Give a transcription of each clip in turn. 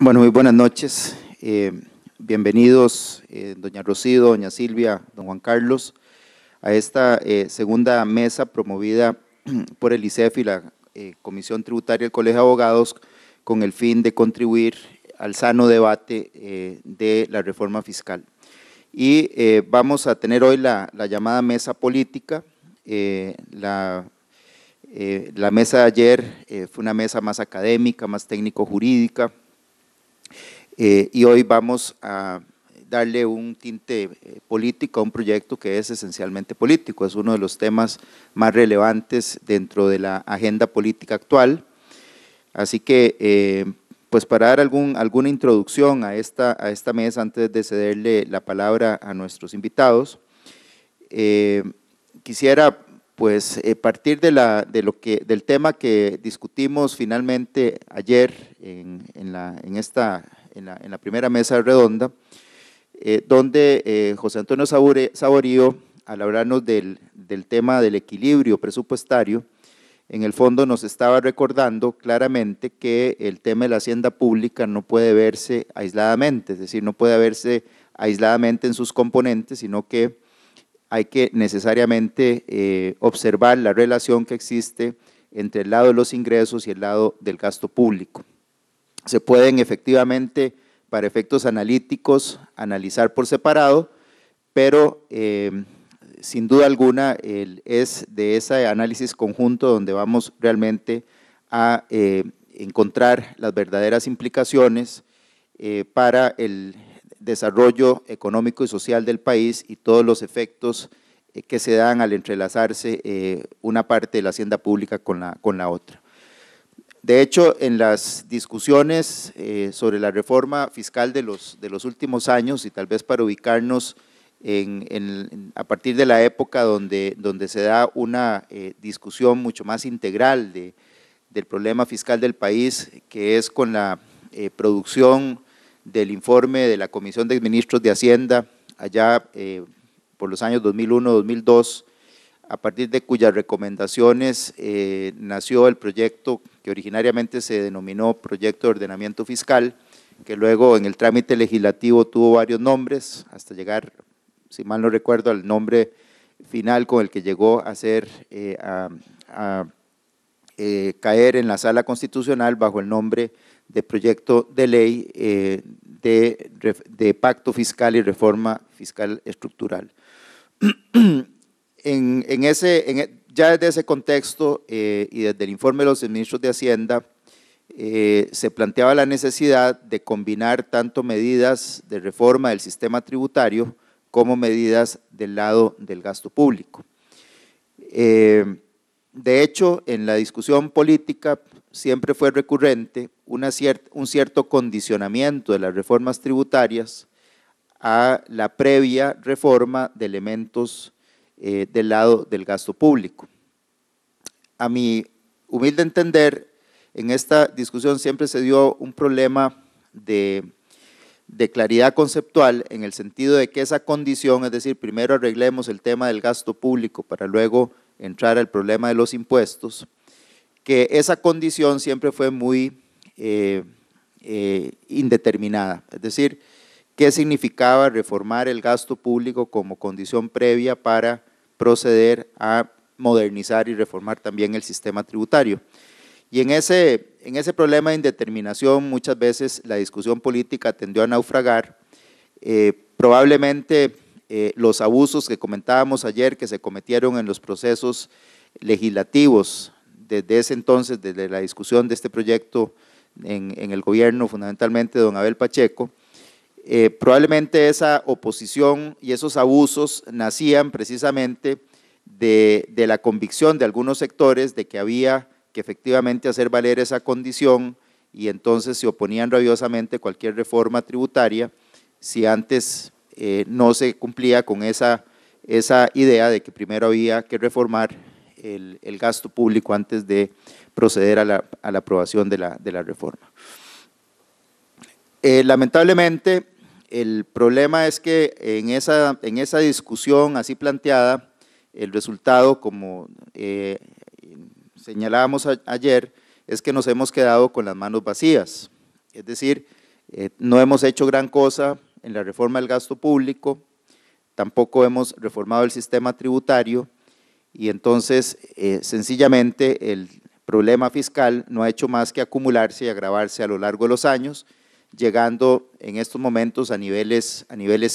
Bueno, muy buenas noches. Bienvenidos, doña Rocío, doña Silvia, don Juan Carlos, a esta segunda mesa promovida por el ICEF y la Comisión Tributaria del Colegio de Abogados con el fin de contribuir al sano debate de la reforma fiscal. Y vamos a tener hoy la llamada mesa política. La mesa de ayer fue una mesa más académica, más técnico-jurídica, y hoy vamos a darle un tinte político a un proyecto que es esencialmente político, es uno de los temas más relevantes dentro de la agenda política actual. Así que, pues para dar alguna introducción a esta mesa, antes de cederle la palabra a nuestros invitados, quisiera pues partir del tema que discutimos finalmente ayer en la primera mesa redonda, donde José Antonio Saborío, al hablarnos del tema del equilibrio presupuestario, en el fondo nos estaba recordando claramente que el tema de la hacienda pública no puede verse aisladamente, es decir, no puede verse aisladamente en sus componentes, sino que hay que necesariamente observar la relación que existe entre el lado de los ingresos y el lado del gasto público. Se pueden efectivamente, para efectos analíticos, analizar por separado, pero sin duda alguna es de ese análisis conjunto donde vamos realmente a encontrar las verdaderas implicaciones para el desarrollo económico y social del país y todos los efectos que se dan al entrelazarse una parte de la hacienda pública con la otra. De hecho, en las discusiones sobre la reforma fiscal de los últimos años, y tal vez para ubicarnos a partir de la época donde se da una discusión mucho más integral del problema fiscal del país, que es con la producción del informe de la Comisión de Ministros de Hacienda, allá por los años 2001-2002, a partir de cuyas recomendaciones nació el proyecto que originariamente se denominó Proyecto de Ordenamiento Fiscal, que luego en el trámite legislativo tuvo varios nombres, hasta llegar, si mal no recuerdo, al nombre final con el que llegó a ser, caer en la Sala Constitucional bajo el nombre de Proyecto de Ley de Pacto Fiscal y Reforma Fiscal Estructural. Ya desde ese contexto y desde el informe de los ministros de Hacienda, se planteaba la necesidad de combinar tanto medidas de reforma del sistema tributario como medidas del lado del gasto público. De hecho, en la discusión política siempre fue recurrente un cierto condicionamiento de las reformas tributarias a la previa reforma de elementos del lado del gasto público. A mi humilde entender, en esta discusión siempre se dio un problema de claridad conceptual, en el sentido de que esa condición, es decir, primero arreglemos el tema del gasto público para luego entrar al problema de los impuestos, que esa condición siempre fue muy indeterminada, es decir, ¿qué significaba reformar el gasto público como condición previa para proceder a modernizar y reformar también el sistema tributario? Y en ese problema de indeterminación muchas veces la discusión política tendió a naufragar. Probablemente los abusos que comentábamos ayer que se cometieron en los procesos legislativos desde ese entonces, desde la discusión de este proyecto en el gobierno, fundamentalmente de don Abel Pacheco, probablemente esa oposición y esos abusos nacían precisamente de la convicción de algunos sectores de que había que efectivamente hacer valer esa condición, y entonces se oponían rabiosamente a cualquier reforma tributaria si antes no se cumplía con esa idea de que primero había que reformar el gasto público antes de proceder a la aprobación de la reforma. Lamentablemente, el problema es que en esa discusión así planteada, el resultado, como señalábamos ayer, es que nos hemos quedado con las manos vacías. Es decir, No hemos hecho gran cosa en la reforma del gasto público, tampoco hemos reformado el sistema tributario y entonces sencillamente el problema fiscal no ha hecho más que acumularse y agravarse a lo largo de los años, llegando en estos momentos a niveles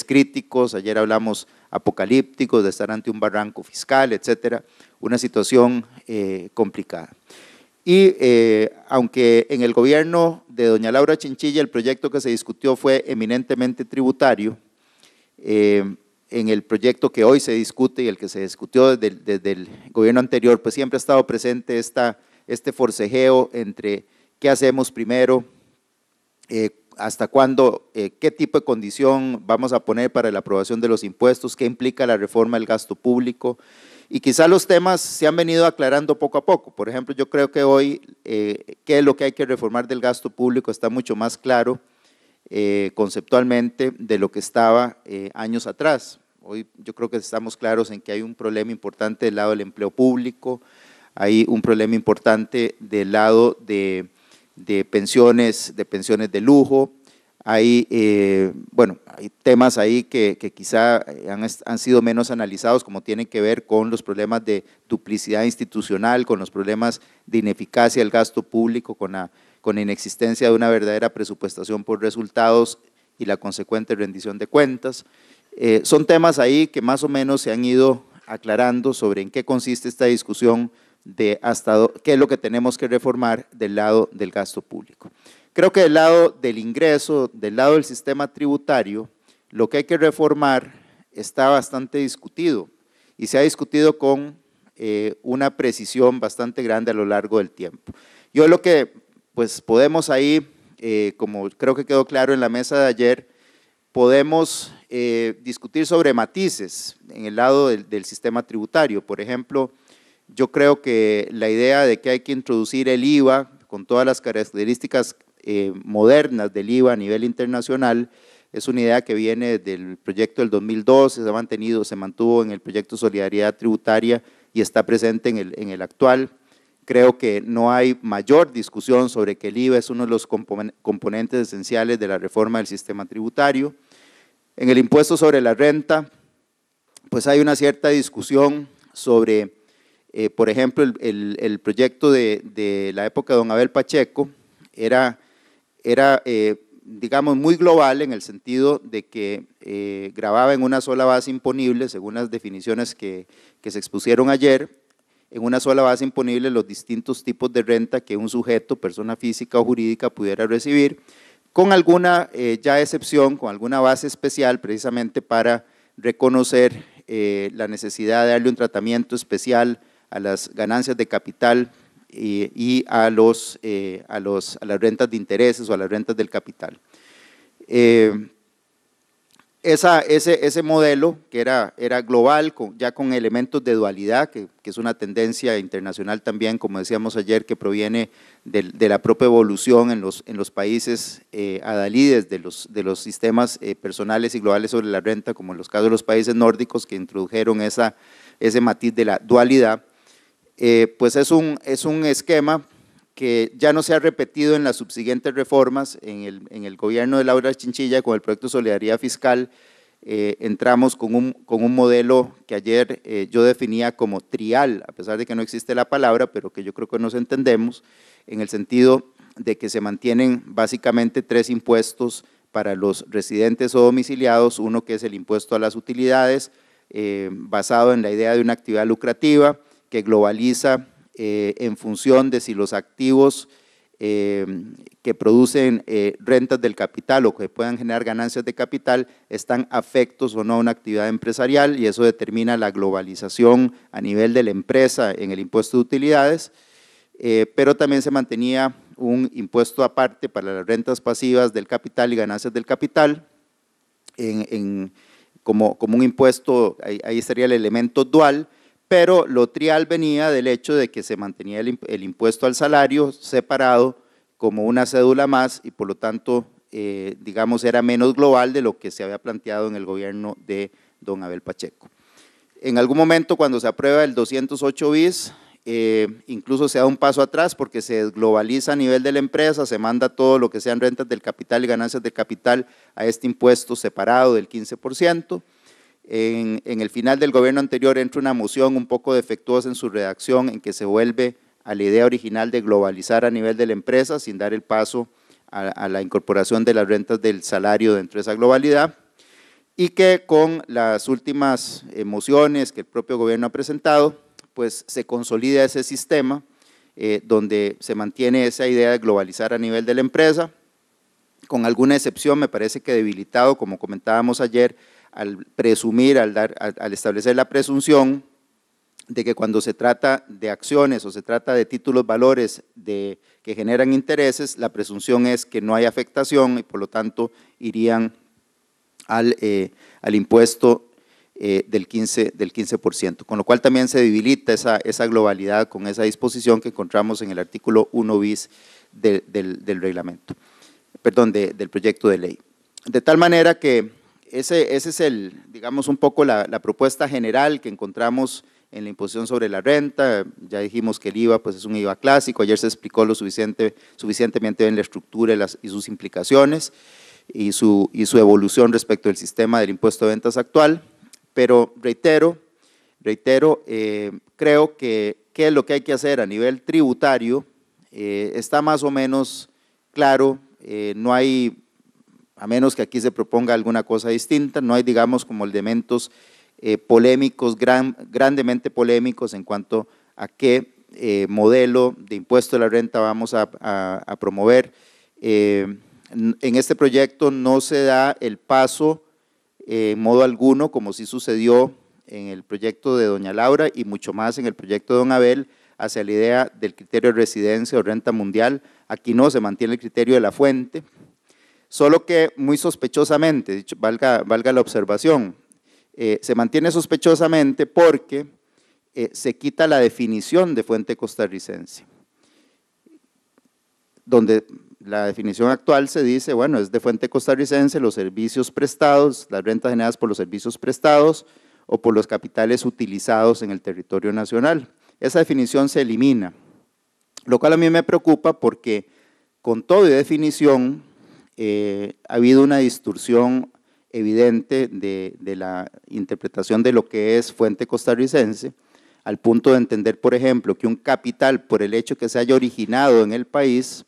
críticos. Ayer hablamos apocalípticos de estar ante un barranco fiscal, etcétera, una situación complicada. Y aunque en el gobierno de doña Laura Chinchilla el proyecto que se discutió fue eminentemente tributario, en el proyecto que hoy se discute y el que se discutió desde el gobierno anterior, pues siempre ha estado presente este forcejeo entre qué hacemos primero, hasta cuándo, qué tipo de condición vamos a poner para la aprobación de los impuestos, qué implica la reforma del gasto público. Y quizá los temas se han venido aclarando poco a poco. Por ejemplo, yo creo que hoy qué es lo que hay que reformar del gasto público está mucho más claro conceptualmente de lo que estaba años atrás. Hoy yo creo que estamos claros en que hay un problema importante del lado del empleo público, hay un problema importante del lado de pensiones de lujo. Hay, bueno, hay temas ahí que quizá han sido menos analizados, como tienen que ver con los problemas de duplicidad institucional, con los problemas de ineficacia del gasto público, con la inexistencia de una verdadera presupuestación por resultados y la consecuente rendición de cuentas. Son temas ahí que más o menos se han ido aclarando sobre en qué consiste esta discusión de qué es lo que tenemos que reformar del lado del gasto público. Creo que del lado del ingreso, del lado del sistema tributario, lo que hay que reformar está bastante discutido y se ha discutido con una precisión bastante grande a lo largo del tiempo. Yo lo que pues podemos ahí, como creo que quedó claro en la mesa de ayer, podemos discutir sobre matices en el lado del sistema tributario. Por ejemplo, yo creo que la idea de que hay que introducir el IVA con todas las características modernas del IVA a nivel internacional es una idea que viene del proyecto del 2012, se mantuvo en el proyecto Solidaridad Tributaria y está presente en el actual. Creo que no hay mayor discusión sobre que el IVA es uno de los componentes esenciales de la reforma del sistema tributario. En el impuesto sobre la renta, pues hay una cierta discusión sobre, por ejemplo, el proyecto de la época de don Abel Pacheco era digamos, muy global en el sentido de que gravaba en una sola base imponible, según las definiciones que se expusieron ayer, en una sola base imponible los distintos tipos de renta que un sujeto, persona física o jurídica, pudiera recibir, con alguna ya excepción, con alguna base especial, precisamente para reconocer la necesidad de darle un tratamiento especial a las ganancias de capital y a las rentas de intereses o a las rentas del capital. Ese modelo que era global, ya con elementos de dualidad, que es una tendencia internacional también, como decíamos ayer, que proviene de la propia evolución en los países adalides de los sistemas personales y globales sobre la renta, como en los casos de los países nórdicos que introdujeron ese matiz de la dualidad. Pues es un esquema que ya no se ha repetido en las subsiguientes reformas. En el gobierno de Laura Chinchilla, con el proyecto de Solidaridad Fiscal, entramos con un modelo que ayer yo definía como trial, a pesar de que no existe la palabra, pero que yo creo que nos entendemos, en el sentido de que se mantienen básicamente 3 impuestos para los residentes o domiciliados, uno que es el impuesto a las utilidades, basado en la idea de una actividad lucrativa, que globaliza en función de si los activos que producen rentas del capital o que puedan generar ganancias de capital están afectos o no a una actividad empresarial, y eso determina la globalización a nivel de la empresa en el impuesto de utilidades, pero también se mantenía un impuesto aparte para las rentas pasivas del capital y ganancias del capital, como un impuesto, ahí estaría el elemento dual. Pero lo trial venía del hecho de que se mantenía el impuesto al salario separado como una cédula más y por lo tanto, digamos, era menos global de lo que se había planteado en el gobierno de don Abel Pacheco. En algún momento, cuando se aprueba el 208 bis, incluso se da un paso atrás porque se desglobaliza a nivel de la empresa, se manda todo lo que sean rentas del capital y ganancias del capital a este impuesto separado del 15%. En el final del gobierno anterior entra una moción un poco defectuosa en su redacción en que se vuelve a la idea original de globalizar a nivel de la empresa sin dar el paso a la incorporación de las rentas del salario dentro de esa globalidad, y que con las últimas mociones que el propio gobierno ha presentado, pues se consolida ese sistema donde se mantiene esa idea de globalizar a nivel de la empresa, con alguna excepción, me parece que debilitado, como comentábamos ayer, al presumir, al establecer la presunción de que cuando se trata de acciones o se trata de títulos valores que generan intereses, la presunción es que no hay afectación y por lo tanto irían al impuesto del 15%, con lo cual también se debilita esa globalidad con esa disposición que encontramos en el artículo 1 bis del reglamento, perdón, del proyecto de ley. De tal manera que ese es digamos, un poco la propuesta general que encontramos en la imposición sobre la renta. Ya dijimos que el IVA pues es un IVA clásico, ayer se explicó lo suficientemente bien la estructura y sus implicaciones y su evolución respecto del sistema del impuesto de ventas actual, pero reitero, creo que qué es lo que hay que hacer a nivel tributario está más o menos claro, no hay, a menos que aquí se proponga alguna cosa distinta, no hay, digamos, como elementos polémicos, grandemente polémicos en cuanto a qué modelo de impuesto de la renta vamos a promover. En este proyecto no se da el paso en modo alguno, como sí sucedió en el proyecto de doña Laura y mucho más en el proyecto de don Abel, hacia la idea del criterio de residencia o renta mundial. Aquí no, se mantiene el criterio de la fuente, solo que muy sospechosamente, valga la observación, se mantiene sospechosamente porque se quita la definición de fuente costarricense, donde la definición actual se dice, bueno, es de fuente costarricense los servicios prestados, las rentas generadas por los servicios prestados o por los capitales utilizados en el territorio nacional. Esa definición se elimina, lo cual a mí me preocupa porque con todo y definición ha habido una distorsión evidente de la interpretación de lo que es fuente costarricense, al punto de entender, por ejemplo, que un capital, por el hecho que se haya originado en el país,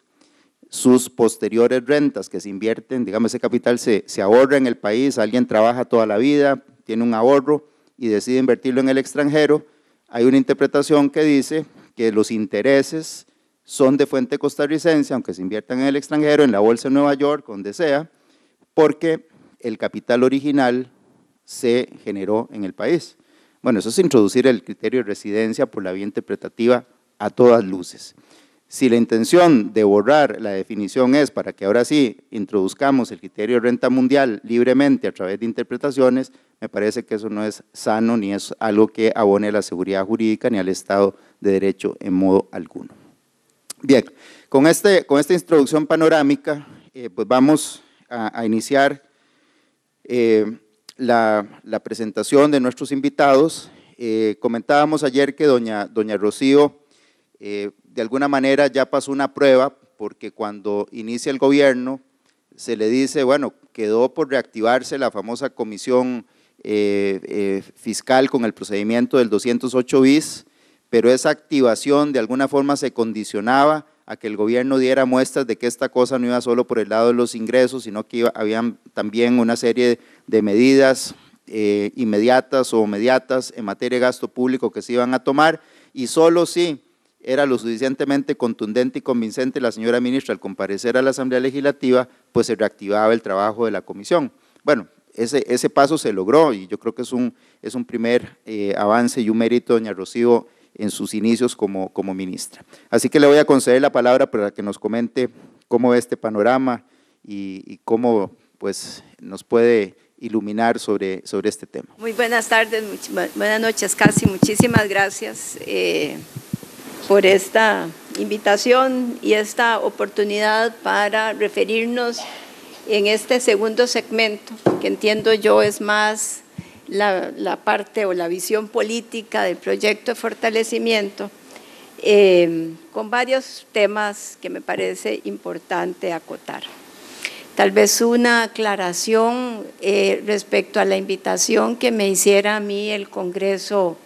sus posteriores rentas que se invierten, digamos, ese capital se ahorra en el país, alguien trabaja toda la vida, tiene un ahorro y decide invertirlo en el extranjero, hay una interpretación que dice que los intereses son de fuente costarricense, aunque se inviertan en el extranjero, en la bolsa de Nueva York, donde sea, porque el capital original se generó en el país. Bueno, eso es introducir el criterio de residencia por la vía interpretativa a todas luces. Si la intención de borrar la definición es para que ahora sí introduzcamos el criterio de renta mundial libremente a través de interpretaciones, me parece que eso no es sano ni es algo que abone a la seguridad jurídica ni al Estado de Derecho en modo alguno. Bien, con esta introducción panorámica, pues vamos a iniciar la presentación de nuestros invitados. Comentábamos ayer que doña Rocío de alguna manera ya pasó una prueba, porque cuando inicia el gobierno se le dice, bueno, quedó por reactivarse la famosa comisión fiscal con el procedimiento del 208 bis, pero esa activación de alguna forma se condicionaba a que el gobierno diera muestras de que esta cosa no iba solo por el lado de los ingresos, sino que habían también una serie de medidas inmediatas o mediatas en materia de gasto público que se iban a tomar, y solo si era lo suficientemente contundente y convincente la señora ministra al comparecer a la Asamblea Legislativa, pues se reactivaba el trabajo de la comisión. Bueno, ese paso se logró y yo creo que es un primer avance y un mérito de doña Rocío en sus inicios como ministra. Así que le voy a conceder la palabra para que nos comente cómo ve este panorama y cómo pues, nos puede iluminar sobre este tema. Muy buenas tardes, buenas noches casi, muchísimas gracias por esta invitación y esta oportunidad para referirnos en este segundo segmento, que entiendo yo es más la parte o la visión política del proyecto de fortalecimiento, con varios temas que me parece importante acotar. Tal vez una aclaración respecto a la invitación que me hiciera a mí el Congreso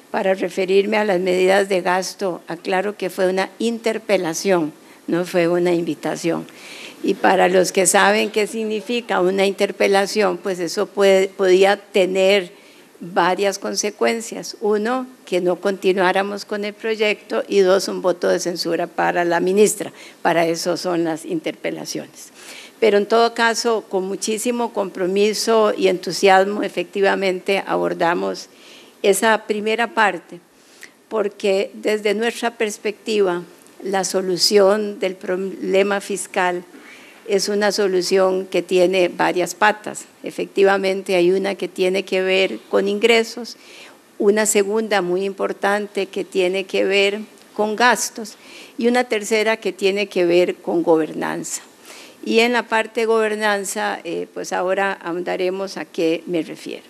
para referirme a las medidas de gasto. Aclaro que fue una interpelación, no fue una invitación. Y para los que saben qué significa una interpelación, pues eso podía tener varias consecuencias. Uno, que no continuáramos con el proyecto, y dos, un voto de censura para la ministra. Para eso son las interpelaciones. Pero en todo caso, con muchísimo compromiso y entusiasmo, efectivamente abordamos esa primera parte, porque desde nuestra perspectiva, la solución del problema fiscal es una solución que tiene varias patas. Efectivamente, hay una que tiene que ver con ingresos, una segunda muy importante que tiene que ver con gastos y una tercera que tiene que ver con gobernanza. Y en la parte de gobernanza, pues ahora ahondaremos a qué me refiero.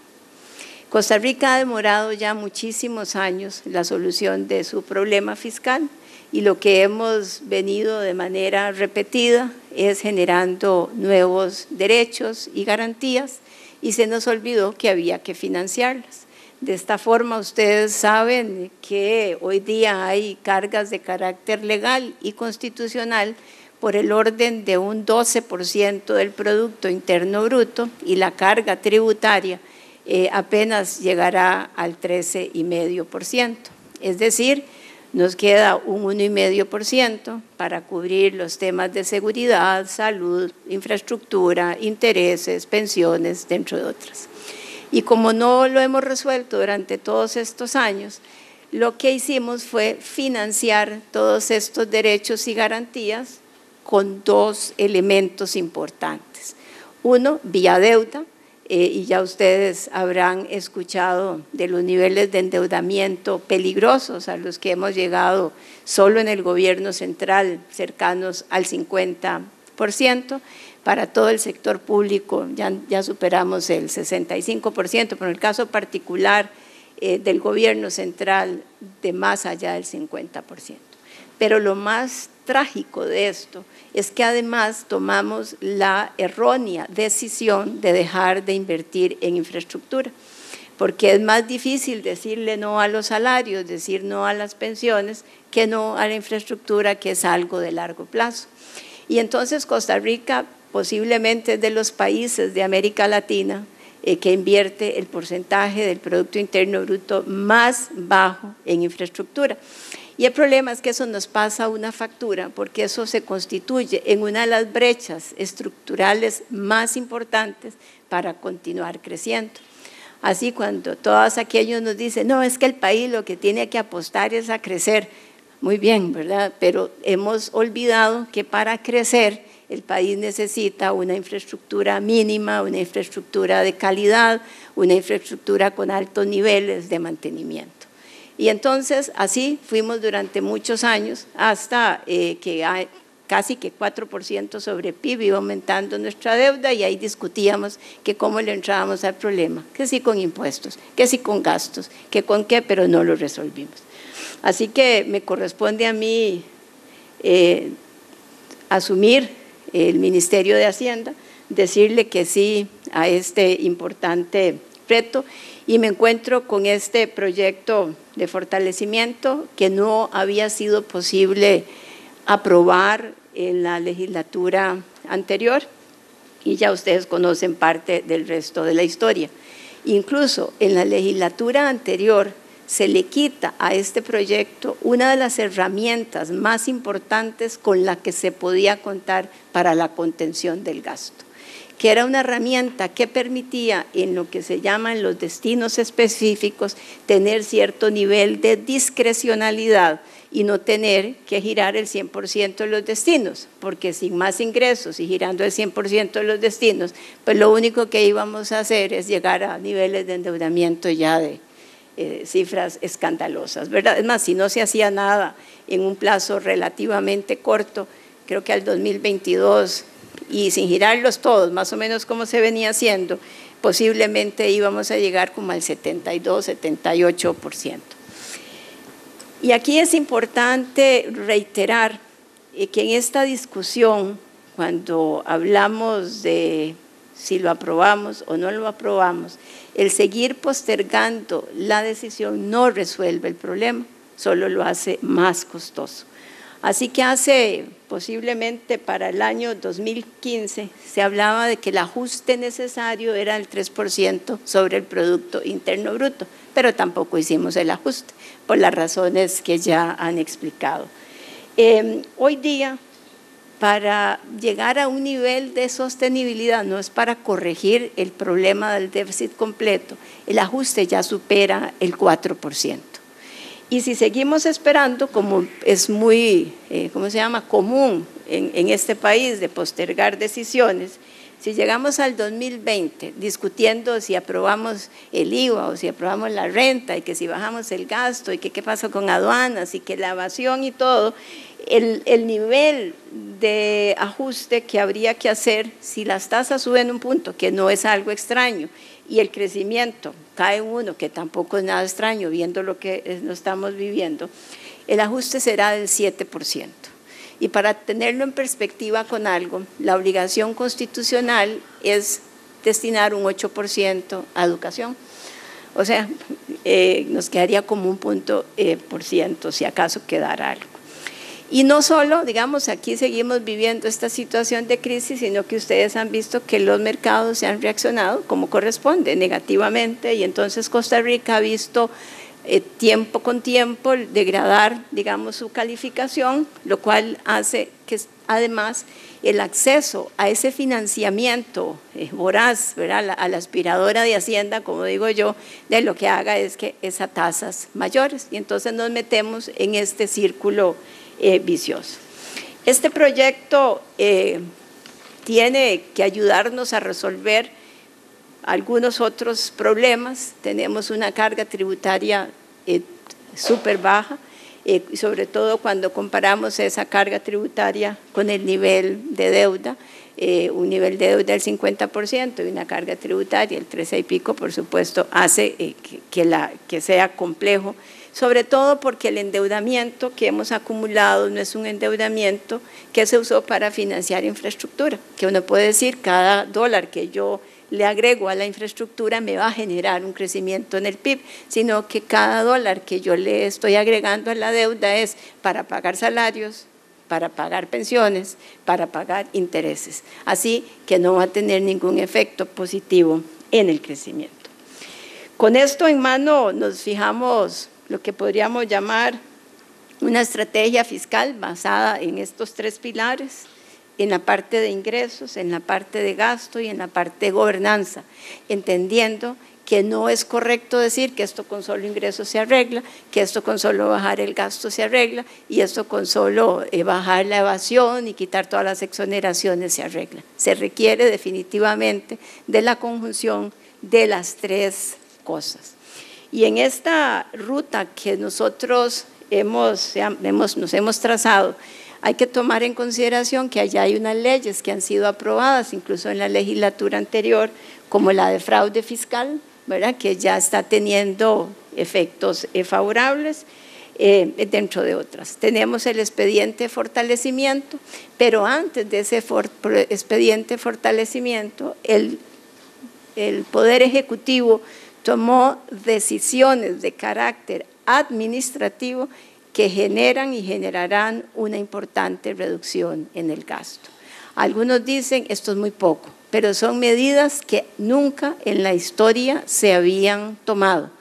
Costa Rica ha demorado ya muchísimos años la solución de su problema fiscal y lo que hemos venido de manera repetida es generando nuevos derechos y garantías y se nos olvidó que había que financiarlas. De esta forma, ustedes saben que hoy día hay cargas de carácter legal y constitucional por el orden de un 12% del Producto Interno Bruto y la carga tributaria apenas llegará al 13,5%. Es decir, nos queda un 1,5% para cubrir los temas de seguridad, salud, infraestructura, intereses, pensiones, dentro de otras. Y como no lo hemos resuelto durante todos estos años, lo que hicimos fue financiar todos estos derechos y garantías con dos elementos importantes. Uno, vía deuda, y ya ustedes habrán escuchado de los niveles de endeudamiento peligrosos a los que hemos llegado solo en el gobierno central, cercanos al 50%. Para todo el sector público ya superamos el 65%, pero en el caso particular del gobierno central, de más allá del 50%. Pero lo más trágico de esto es que además tomamos la errónea decisión de dejar de invertir en infraestructura, porque es más difícil decirle no a los salarios, decir no a las pensiones, que no a la infraestructura, que es algo de largo plazo. Y entonces Costa Rica posiblemente es de los países de América Latina que invierte el porcentaje del Producto Interno Bruto más bajo en infraestructura. Y el problema es que eso nos pasa una factura, porque eso se constituye en una de las brechas estructurales más importantes para continuar creciendo. Así, cuando todos aquellos nos dicen, no, es que el país lo que tiene que apostar es a crecer, muy bien, ¿verdad? Pero hemos olvidado que para crecer el país necesita una infraestructura mínima, una infraestructura de calidad, una infraestructura con altos niveles de mantenimiento. Y entonces así fuimos durante muchos años hasta que hay casi que 4% sobre PIB iba aumentando nuestra deuda, y ahí discutíamos que cómo le entrábamos al problema, que sí con impuestos, que sí con gastos, que con qué, pero no lo resolvimos. Así que me corresponde a mí asumir el Ministerio de Hacienda, decirle que sí a este importante reto, y me encuentro con este proyecto de fortalecimiento que no había sido posible aprobar en la legislatura anterior, y ya ustedes conocen parte del resto de la historia. Incluso en la legislatura anterior se le quita a este proyecto una de las herramientas más importantes con la que se podía contar para la contención del gasto, que era una herramienta que permitía, en lo que se llaman los destinos específicos, tener cierto nivel de discrecionalidad y no tener que girar el 100% de los destinos, porque sin más ingresos y girando el 100% de los destinos, pues lo único que íbamos a hacer es llegar a niveles de endeudamiento ya de cifras escandalosas, ¿verdad? Es más, si no se hacía nada en un plazo relativamente corto, creo que al 2022, y sin girarlos todos, más o menos como se venía haciendo, posiblemente íbamos a llegar como al 72, 78%. Y aquí es importante reiterar que en esta discusión, cuando hablamos de si lo aprobamos o no lo aprobamos, el seguir postergando la decisión no resuelve el problema, solo lo hace más costoso. Así que hace posiblemente para el año 2015 se hablaba de que el ajuste necesario era el 3% sobre el Producto Interno Bruto, pero tampoco hicimos el ajuste por las razones que ya han explicado. Hoy día, para llegar a un nivel de sostenibilidad, no es para corregir el problema del déficit completo, el ajuste ya supera el 4%. Y si seguimos esperando, como es muy, común en este país de postergar decisiones, si llegamos al 2020 discutiendo si aprobamos el IVA o si aprobamos la renta y que si bajamos el gasto y que qué pasa con aduanas y que la evasión y todo, el nivel de ajuste que habría que hacer si las tasas suben un punto, que no es algo extraño, y el crecimiento cae uno, que tampoco es nada extraño viendo lo que nos estamos viviendo, el ajuste será del 7%. Y para tenerlo en perspectiva con algo, la obligación constitucional es destinar un 8% a educación. O sea, nos quedaría como un punto por ciento, si acaso quedara algo. Y no solo, digamos, aquí seguimos viviendo esta situación de crisis, sino que ustedes han visto que los mercados se han reaccionado como corresponde, negativamente, y entonces Costa Rica ha visto tiempo con tiempo degradar, digamos, su calificación, lo cual hace que además el acceso a ese financiamiento voraz, ¿verdad?, a la aspiradora de Hacienda, como digo yo, de lo que haga es que es a tasas mayores, y entonces nos metemos en este círculo vicioso. Este proyecto tiene que ayudarnos a resolver algunos otros problemas. Tenemos una carga tributaria súper baja, sobre todo cuando comparamos esa carga tributaria con el nivel de deuda, un nivel de deuda del 50% y una carga tributaria del 13 y pico, por supuesto, hace que sea complejo, sobre todo porque el endeudamiento que hemos acumulado no es un endeudamiento que se usó para financiar infraestructura, que uno puede decir cada dólar que yo le agrego a la infraestructura me va a generar un crecimiento en el PIB, sino que cada dólar que yo le estoy agregando a la deuda es para pagar salarios, para pagar pensiones, para pagar intereses. Así que no va a tener ningún efecto positivo en el crecimiento. Con esto en mano nos fijamos lo que podríamos llamar una estrategia fiscal basada en estos tres pilares, en la parte de ingresos, en la parte de gasto y en la parte de gobernanza, entendiendo que no es correcto decir que esto con solo ingresos se arregla, que esto con solo bajar el gasto se arregla y esto con solo bajar la evasión y quitar todas las exoneraciones se arregla. Se requiere definitivamente de la conjunción de las tres cosas. Y en esta ruta que nosotros nos hemos trazado, hay que tomar en consideración que allá hay unas leyes que han sido aprobadas, incluso en la legislatura anterior, como la de fraude fiscal, ¿verdad?, que ya está teniendo efectos favorables, dentro de otras. Tenemos el expediente de fortalecimiento, pero antes de ese expediente de fortalecimiento, el Poder Ejecutivo tomó decisiones de carácter administrativo que generan y generarán una importante reducción en el gasto. Algunos dicen esto es muy poco, pero son medidas que nunca en la historia se habían tomado,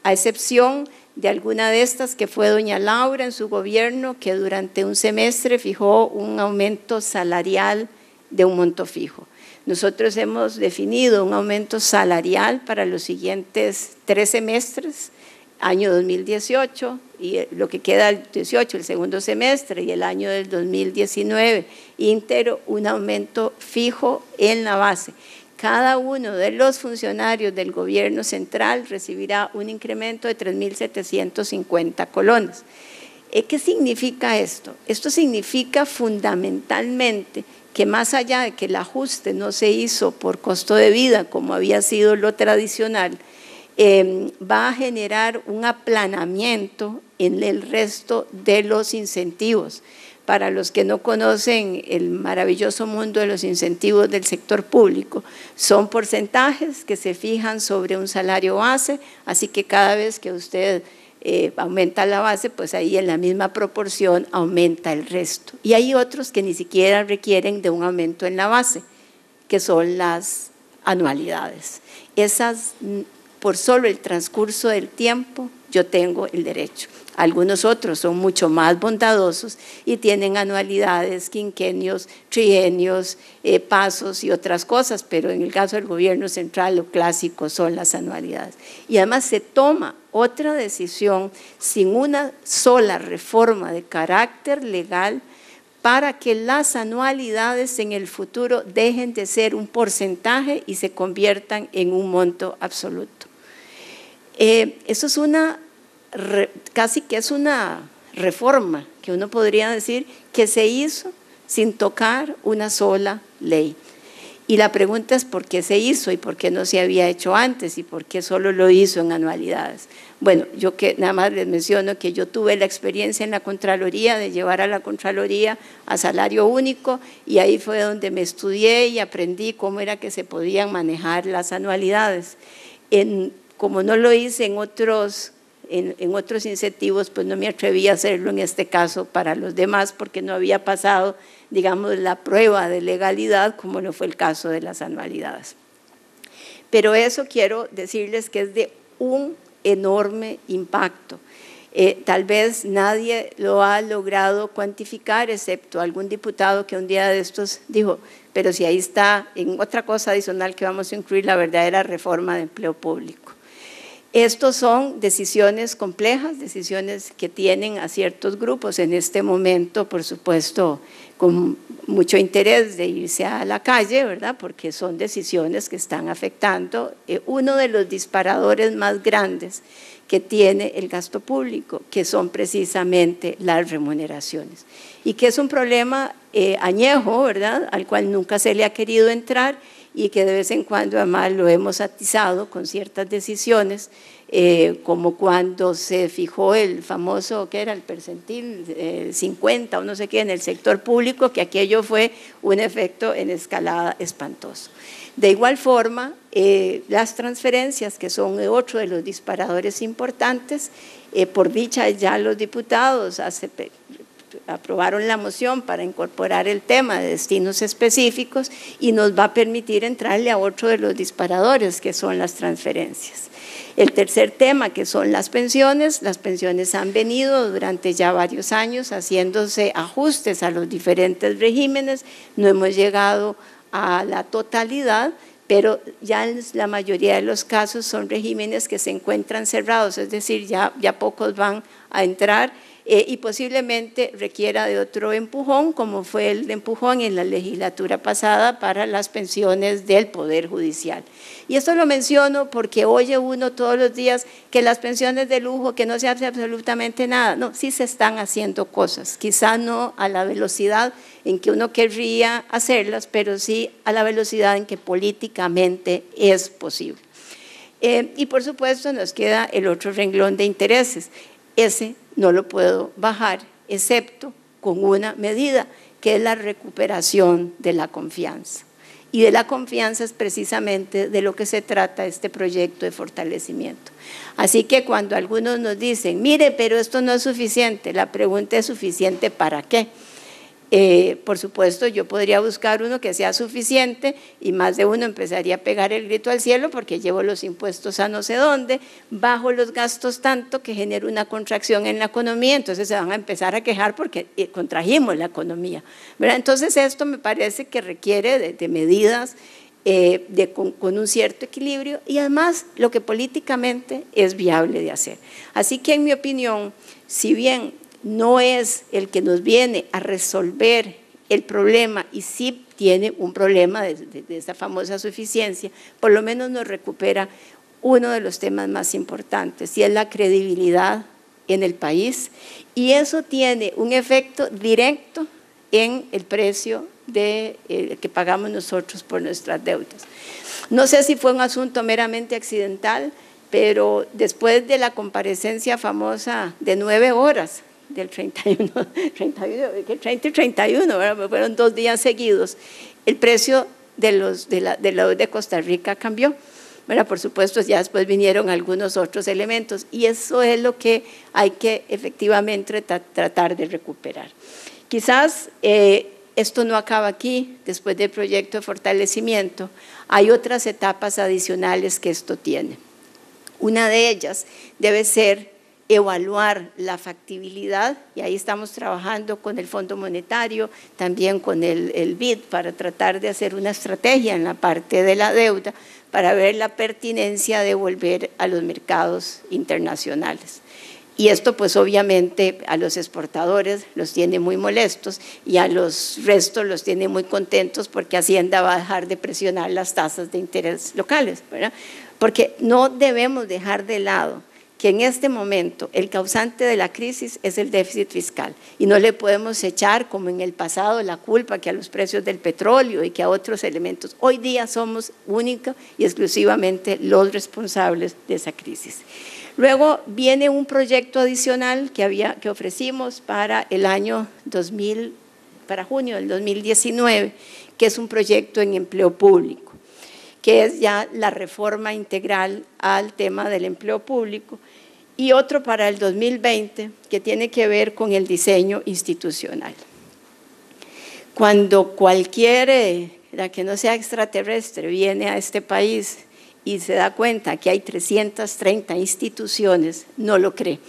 a excepción de alguna de estas que fue doña Laura en su gobierno, que durante un semestre fijó un aumento salarial de un monto fijo. Nosotros hemos definido un aumento salarial para los siguientes 3 semestres, año 2018 y lo que queda del 18, el segundo semestre, y el año del 2019 íntegro, un aumento fijo en la base. Cada uno de los funcionarios del gobierno central recibirá un incremento de 3.750 colones. ¿Qué significa esto? Esto significa fundamentalmente que más allá de que el ajuste no se hizo por costo de vida, como había sido lo tradicional, va a generar un aplanamiento en el resto de los incentivos. Para los que no conocen el maravilloso mundo de los incentivos del sector público, son porcentajes que se fijan sobre un salario base, así que cada vez que usted aumenta la base, pues ahí en la misma proporción aumenta el resto. Y hay otros que ni siquiera requieren de un aumento en la base, que son las anualidades. Esas, por solo el transcurso del tiempo, yo tengo el derecho. Algunos otros son mucho más bondadosos y tienen anualidades, quinquenios, trienios, pasos y otras cosas, pero en el caso del gobierno central lo clásico son las anualidades. Y además se toma otra decisión sin una sola reforma de carácter legal para que las anualidades en el futuro dejen de ser un porcentaje y se conviertan en un monto absoluto. Eso es casi que es una reforma que uno podría decir que se hizo sin tocar una sola ley. Y la pregunta es por qué se hizo y por qué no se había hecho antes y por qué solo lo hizo en anualidades. Bueno, yo que nada más les menciono que yo tuve la experiencia en la Contraloría de llevar a la Contraloría a salario único y ahí fue donde me estudié y aprendí cómo era que se podían manejar las anualidades. Como no lo hice en otros incentivos, pues no me atreví a hacerlo en este caso para los demás porque no había pasado, digamos, la prueba de legalidad como no fue el caso de las anualidades. Pero eso quiero decirles que es de un enorme impacto. Tal vez nadie lo ha logrado cuantificar, excepto algún diputado que un día de estos dijo, pero si ahí está en otra cosa adicional que vamos a incluir la verdadera reforma de empleo público. Estos son decisiones complejas, decisiones que tienen a ciertos grupos en este momento, por supuesto, con mucho interés de irse a la calle, ¿verdad? Porque son decisiones que están afectando uno de los disparadores más grandes que tiene el gasto público, que son precisamente las remuneraciones. Y que es un problema añejo, ¿verdad? Al cual nunca se le ha querido entrar y que de vez en cuando además lo hemos atizado con ciertas decisiones, como cuando se fijó el famoso, ¿qué era? El percentil 50 o no sé qué en el sector público, que aquello fue un efecto en escalada espantoso. De igual forma, las transferencias, que son otro de los disparadores importantes, por dicha ya los diputados aprobaron la moción para incorporar el tema de destinos específicos y nos va a permitir entrarle a otro de los disparadores, que son las transferencias. El tercer tema, que son las pensiones han venido durante ya varios años haciéndose ajustes a los diferentes regímenes, no hemos llegado a la totalidad, pero ya en la mayoría de los casos son regímenes que se encuentran cerrados, es decir, ya pocos van a entrar y posiblemente requiera de otro empujón, como fue el empujón en la legislatura pasada para las pensiones del Poder Judicial. Y esto lo menciono porque oye uno todos los días que las pensiones de lujo, que no se hace absolutamente nada. No, sí se están haciendo cosas, quizá no a la velocidad en que uno querría hacerlas, pero sí a la velocidad en que políticamente es posible. Y por supuesto nos queda el otro renglón de intereses. Ese no lo puedo bajar, excepto con una medida, que es la recuperación de la confianza. Y de la confianza es precisamente de lo que se trata este proyecto de fortalecimiento. Así que cuando algunos nos dicen, mire, pero esto no es suficiente, la pregunta es ¿suficiente para qué? Por supuesto, yo podría buscar uno que sea suficiente y más de uno empezaría a pegar el grito al cielo porque llevo los impuestos a no sé dónde, bajo los gastos tanto que genero una contracción en la economía, entonces se van a empezar a quejar porque contrajimos la economía, ¿verdad? Entonces esto me parece que requiere de medidas con un cierto equilibrio y además lo que políticamente es viable de hacer. Así que en mi opinión, si bien no es el que nos viene a resolver el problema y sí tiene un problema de esa famosa suficiencia, por lo menos nos recupera uno de los temas más importantes y es la credibilidad en el país y eso tiene un efecto directo en el precio que pagamos nosotros por nuestras deudas. No sé si fue un asunto meramente accidental pero después de la comparecencia famosa de 9 horas, del 31, 30 y 31, ¿verdad? Fueron 2 días seguidos, el precio de la deuda de Costa Rica cambió. ¿Verdad? Por supuesto, ya después vinieron algunos otros elementos y eso es lo que hay que efectivamente tratar de recuperar. Quizás esto no acaba aquí, después del proyecto de fortalecimiento, hay otras etapas adicionales que esto tiene. Una de ellas debe ser evaluar la factibilidad, y ahí estamos trabajando con el Fondo Monetario, también con el BID, para tratar de hacer una estrategia en la parte de la deuda, para ver la pertinencia de volver a los mercados internacionales. Y esto pues obviamente a los exportadores los tiene muy molestos y a los restos los tiene muy contentos porque Hacienda va a dejar de presionar las tasas de interés locales, ¿verdad? Porque no debemos dejar de lado que en este momento el causante de la crisis es el déficit fiscal y no le podemos echar como en el pasado la culpa que a los precios del petróleo y que a otros elementos. Hoy día somos única y exclusivamente los responsables de esa crisis. Luego viene un proyecto adicional que ofrecimos para el año 2000, para junio del 2019, que es un proyecto en empleo público, que es ya la reforma integral al tema del empleo público, y otro para el 2020 que tiene que ver con el diseño institucional. Cuando cualquier, que no sea extraterrestre, viene a este país y se da cuenta que hay 330 instituciones, no lo cree,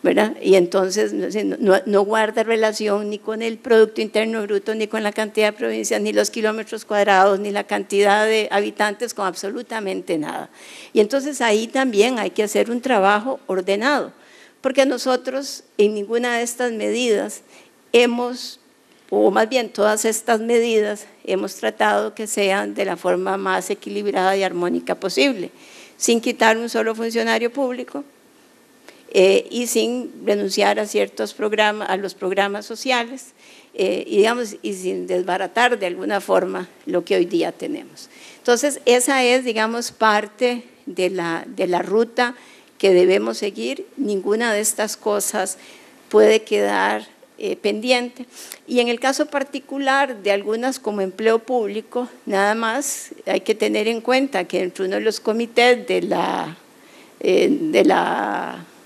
¿verdad? Y entonces no guarda relación ni con el Producto Interno Bruto, ni con la cantidad de provincias, ni los kilómetros cuadrados, ni la cantidad de habitantes, con absolutamente nada. Y entonces ahí también hay que hacer un trabajo ordenado, porque nosotros en ninguna de estas medidas o más bien todas estas medidas hemos tratado que sean de la forma más equilibrada y armónica posible, sin quitar un solo funcionario público, y sin renunciar a ciertos programas, a los programas sociales, y sin desbaratar de alguna forma lo que hoy día tenemos. Entonces, esa es, digamos, parte de la ruta que debemos seguir. Ninguna de estas cosas puede quedar pendiente. Y en el caso particular de algunas como empleo público, nada más hay que tener en cuenta que entre uno de los comités de la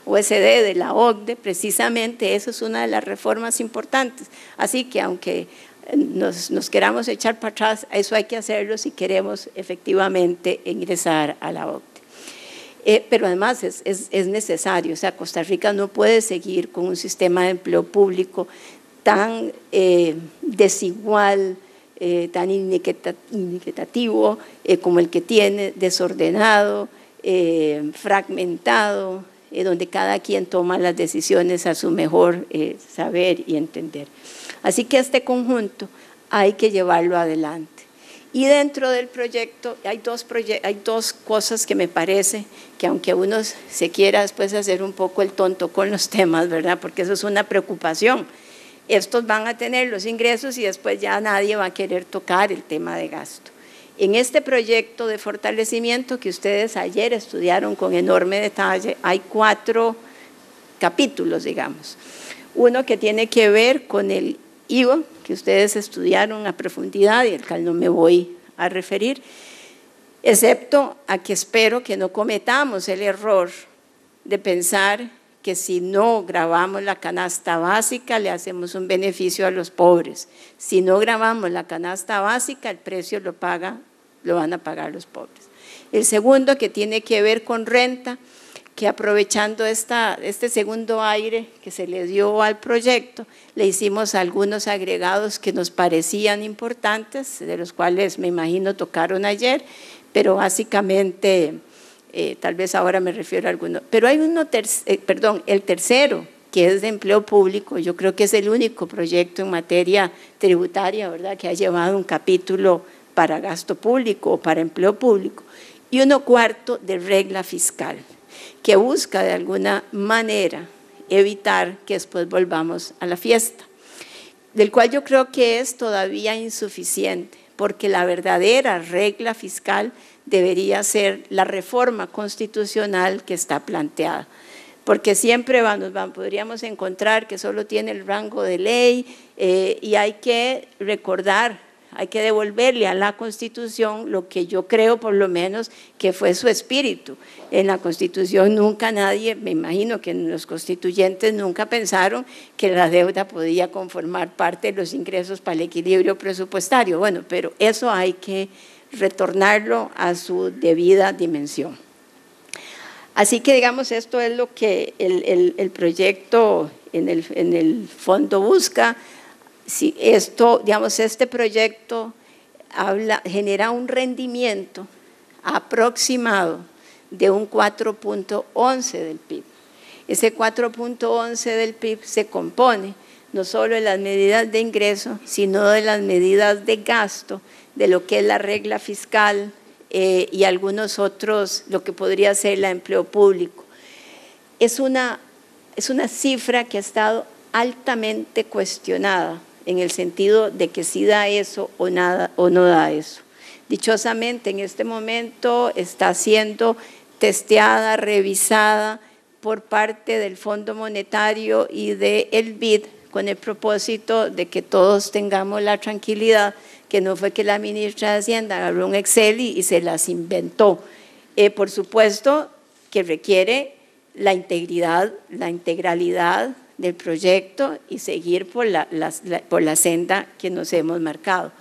OSD, de la OCDE, precisamente eso es una de las reformas importantes. Así que aunque nos queramos echar para atrás, eso hay que hacerlo si queremos efectivamente ingresar a la OCDE. Pero además es necesario, o sea, Costa Rica no puede seguir con un sistema de empleo público tan desigual, tan inequitativo como el que tiene, desordenado, fragmentado, donde cada quien toma las decisiones a su mejor saber y entender. Así que este conjunto hay que llevarlo adelante. Y dentro del proyecto hay dos cosas que me parece que aunque uno se quiera después hacer un poco el tonto con los temas, ¿verdad? Porque eso es una preocupación. Estos van a tener los ingresos y después ya nadie va a querer tocar el tema de gasto. En este proyecto de fortalecimiento que ustedes ayer estudiaron con enorme detalle, hay 4 capítulos, digamos. Uno que tiene que ver con el IVA, que ustedes estudiaron a profundidad y al cual no me voy a referir, excepto a que espero que no cometamos el error de pensar que si no grabamos la canasta básica le hacemos un beneficio a los pobres. Si no grabamos la canasta básica, el precio lo van a pagar los pobres. El segundo, que tiene que ver con renta, que aprovechando este segundo aire que se le dio al proyecto, le hicimos algunos agregados que nos parecían importantes, de los cuales me imagino tocaron ayer, pero básicamente, tal vez ahora me refiero a algunos. Pero hay el tercero, que es de empleo público, yo creo que es el único proyecto en materia tributaria, ¿verdad?, que ha llevado un capítulo para gasto público o para empleo público, y uno cuarto de regla fiscal, que busca de alguna manera evitar que después volvamos a la fiesta, del cual yo creo que es todavía insuficiente, porque la verdadera regla fiscal debería ser la reforma constitucional que está planteada. Porque siempre podríamos encontrar que solo tiene el rango de ley y hay que recordar, hay que devolverle a la Constitución lo que yo creo por lo menos que fue su espíritu. En la Constitución nunca nadie, me imagino que los constituyentes nunca pensaron que la deuda podía conformar parte de los ingresos para el equilibrio presupuestario. Bueno, pero eso hay que retornarlo a su debida dimensión. Así que, digamos, esto es lo que el proyecto en el fondo busca. Si esto, digamos, este proyecto genera un rendimiento aproximado de un 4.11 del PIB. Ese 4.11 del PIB se compone no solo de las medidas de ingreso, sino de las medidas de gasto, de lo que es la regla fiscal, y algunos otros, lo que podría ser el empleo público. Es una cifra que ha estado altamente cuestionada en el sentido de que si da eso o nada o no da eso. Dichosamente, en este momento está siendo testeada, revisada por parte del Fondo Monetario y del BID con el propósito de que todos tengamos la tranquilidad que no fue que la ministra de Hacienda agarró un Excel y se las inventó. Por supuesto que requiere la integridad, la integralidad del proyecto y seguir por la senda que nos hemos marcado.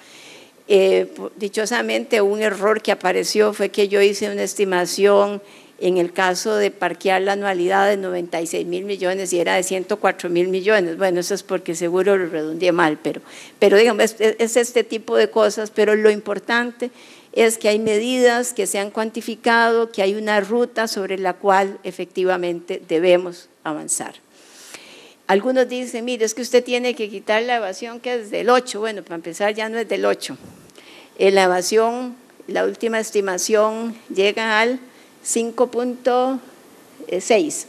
Dichosamente, un error que apareció fue que yo hice una estimación en el caso de parquear la anualidad de 96.000 millones y era de 104.000 millones. Bueno, eso es porque seguro lo redondeé mal, pero digamos, es este tipo de cosas, pero lo importante es que hay medidas que se han cuantificado, que hay una ruta sobre la cual efectivamente debemos avanzar. Algunos dicen, mire, es que usted tiene que quitar la evasión que es del 8. Bueno, para empezar ya no es del 8. La evasión, la última estimación llega al 5.6.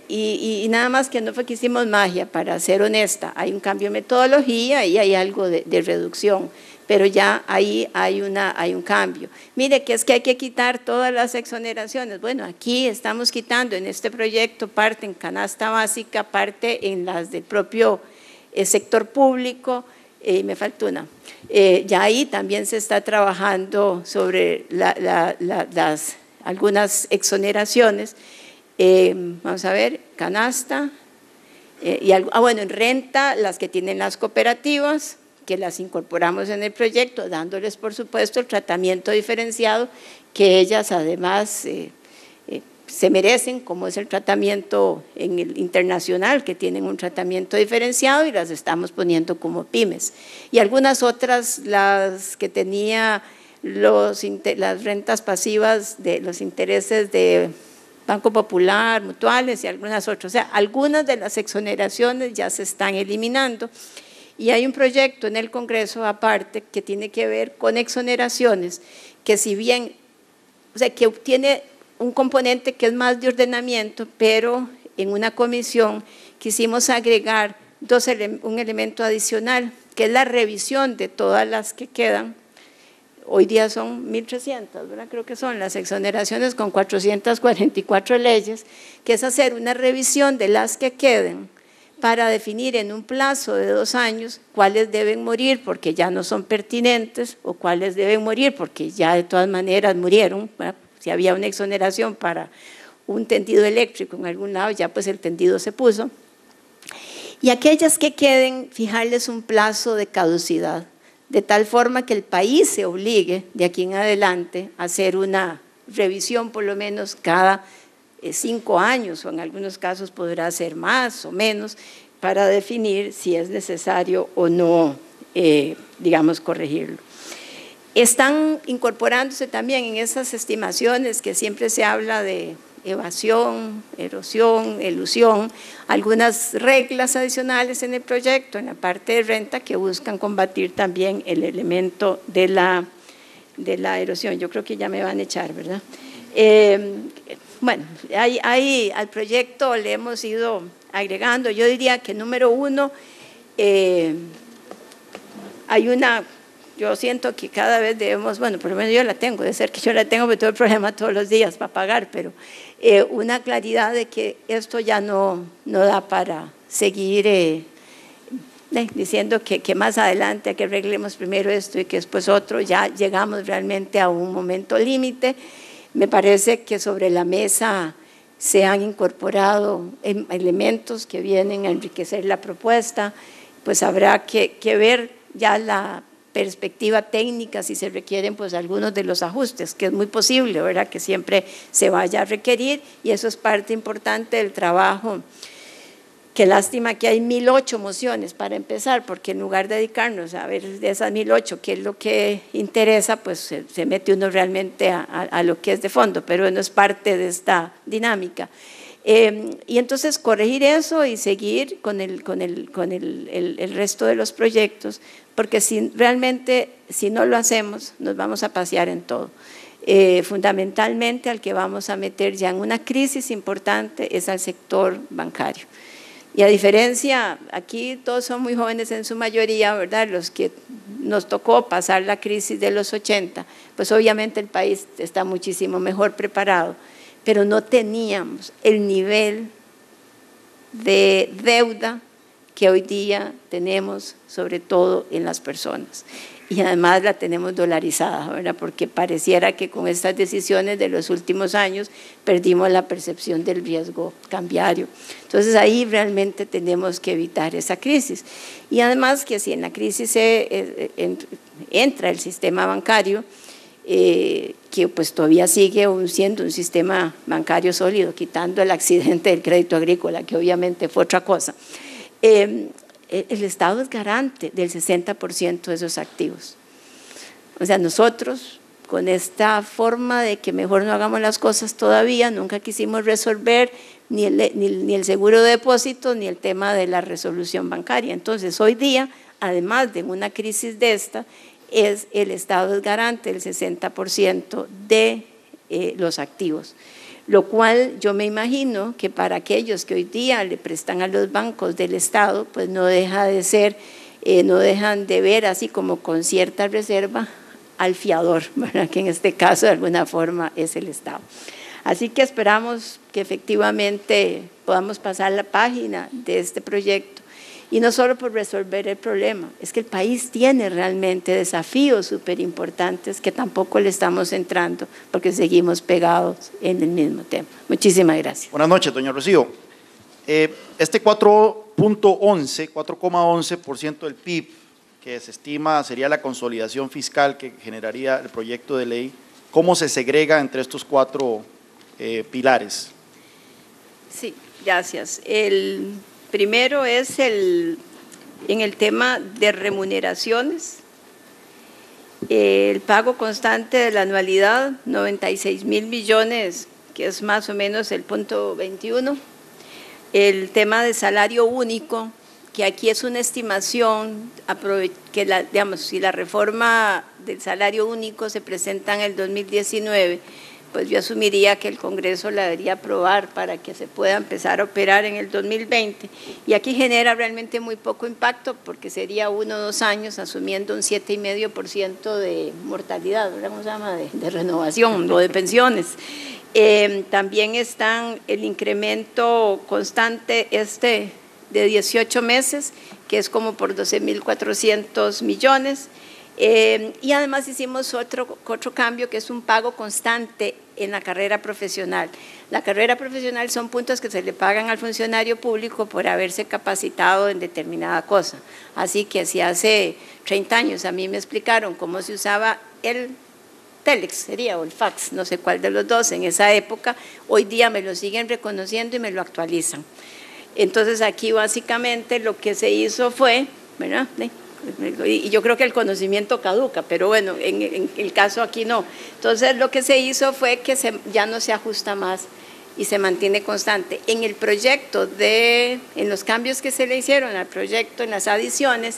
Y nada más que no fue que hicimos magia, para ser honesta. Hay un cambio de metodología y hay algo de reducción, pero ya ahí hay un cambio. Mire, que es que hay que quitar todas las exoneraciones. Bueno, aquí estamos quitando en este proyecto parte en canasta básica, parte en las del propio sector público, me falta una. Ya ahí también se está trabajando sobre algunas exoneraciones. Vamos a ver, canasta, bueno, en renta, las que tienen las cooperativas, que las incorporamos en el proyecto, dándoles, por supuesto, el tratamiento diferenciado que ellas además se merecen, como es el tratamiento en el internacional, que tienen un tratamiento diferenciado y las estamos poniendo como pymes. Y algunas otras, las que tenía las rentas pasivas de los intereses de Banco Popular, mutuales y algunas otras. O sea, algunas de las exoneraciones ya se están eliminando. Y hay un proyecto en el Congreso aparte que tiene que ver con exoneraciones, que si bien, o sea, que tiene un componente que es más de ordenamiento, pero en una comisión quisimos agregar un elemento adicional, que es la revisión de todas las que quedan. Hoy día son 1.300, ¿verdad? Creo que son las exoneraciones con 444 leyes, que es hacer una revisión de las que queden para definir en un plazo de 2 años cuáles deben morir porque ya no son pertinentes o cuáles deben morir porque ya de todas maneras murieron, ¿verdad? Si había una exoneración para un tendido eléctrico en algún lado, ya pues el tendido se puso. Y aquellas que queden, fijarles un plazo de caducidad, de tal forma que el país se obligue de aquí en adelante a hacer una revisión por lo menos cada 5 años, o en algunos casos podrá ser más o menos, para definir si es necesario o no, digamos, corregirlo. Están incorporándose también en esas estimaciones que siempre se habla de evasión, erosión, elusión, algunas reglas adicionales en el proyecto, en la parte de renta, que buscan combatir también el elemento de la erosión. Yo creo que ya me van a echar, ¿verdad? Bueno, ahí al proyecto le hemos ido agregando. Yo diría que número 1, hay una yo siento que cada vez debemos, bueno, por lo menos yo la tengo, de ser que yo la tengo, porque todo el problema todos los días para pagar, pero una claridad de que esto ya no da para seguir diciendo que más adelante hay que arreglemos primero esto y que después otro, ya llegamos realmente a un momento límite. Me parece que sobre la mesa se han incorporado elementos que vienen a enriquecer la propuesta, pues habrá que ver ya la perspectiva técnica, si se requieren pues algunos de los ajustes, que es muy posible, ¿verdad?, que siempre se vaya a requerir, y eso es parte importante del trabajo. Qué lástima que hay 1008 mociones para empezar, porque en lugar de dedicarnos a ver de esas 1008 qué es lo que interesa, pues se mete uno realmente a lo que es de fondo, pero no es parte de esta dinámica. Y entonces corregir eso y seguir con el resto de los proyectos, porque realmente si no lo hacemos nos vamos a pasear en todo. Fundamentalmente al que vamos a meter ya en una crisis importante es al sector bancario. Y a diferencia, aquí todos son muy jóvenes en su mayoría, ¿verdad?, los que nos tocó pasar la crisis de los 80, pues obviamente el país está muchísimo mejor preparado, pero no teníamos el nivel de deuda que hoy día tenemos, sobre todo en las personas. Y además la tenemos dolarizada, ¿verdad?, porque pareciera que con estas decisiones de los últimos años perdimos la percepción del riesgo cambiario. Entonces ahí realmente tenemos que evitar esa crisis. Y además que si en la crisis entra el sistema bancario, que pues todavía sigue siendo un sistema bancario sólido, quitando el accidente del crédito agrícola, que obviamente fue otra cosa, el Estado es garante del 60% de esos activos. O sea, nosotros con esta forma de que mejor no hagamos las cosas todavía, nunca quisimos resolver ni el seguro de depósito ni el tema de la resolución bancaria. Entonces hoy día, además de una crisis de esta, el Estado es garante del 60% de los activos. Lo cual yo me imagino que para aquellos que hoy día le prestan a los bancos del Estado, pues no deja de ser, no dejan de ver así como con cierta reserva al fiador, ¿verdad?, que en este caso de alguna forma es el Estado. Así que esperamos que efectivamente podamos pasar la página de este proyecto, y no solo por resolver el problema, es que el país tiene realmente desafíos súper importantes que tampoco le estamos entrando porque seguimos pegados en el mismo tema. Muchísimas gracias. Buenas noches, doña Rocío. Este 4.11% del PIB que se estima sería la consolidación fiscal que generaría el proyecto de ley, ¿cómo se segrega entre estos cuatro pilares? Sí, gracias. El primero es en el tema de remuneraciones, el pago constante de la anualidad, 96.000 millones, que es más o menos el punto 21. El tema de salario único, que aquí es una estimación, que digamos, si la reforma del salario único se presenta en el 2019, pues yo asumiría que el Congreso la debería aprobar para que se pueda empezar a operar en el 2020. Y aquí genera realmente muy poco impacto porque sería 1 o 2 años asumiendo un 7,5% de mortalidad, ¿cómo se llama?, de renovación o de pensiones. También están el incremento constante de 18 meses, que es como por 12.400 millones. Y además hicimos otro cambio, que es un pago constante en la carrera profesional. La carrera profesional son puntos que se le pagan al funcionario público por haberse capacitado en determinada cosa. Así que si hace 30 años a mí me explicaron cómo se usaba el Telex, sería, o el fax, no sé cuál de los dos en esa época, hoy día me lo siguen reconociendo y me lo actualizan. Entonces aquí básicamente lo que se hizo fue, ¿verdad?, y yo creo que el conocimiento caduca, pero bueno, en el caso aquí no. Entonces lo que se hizo fue que ya no se ajusta más y se mantiene constante. En el proyecto, en los cambios que se le hicieron al proyecto, en las adiciones,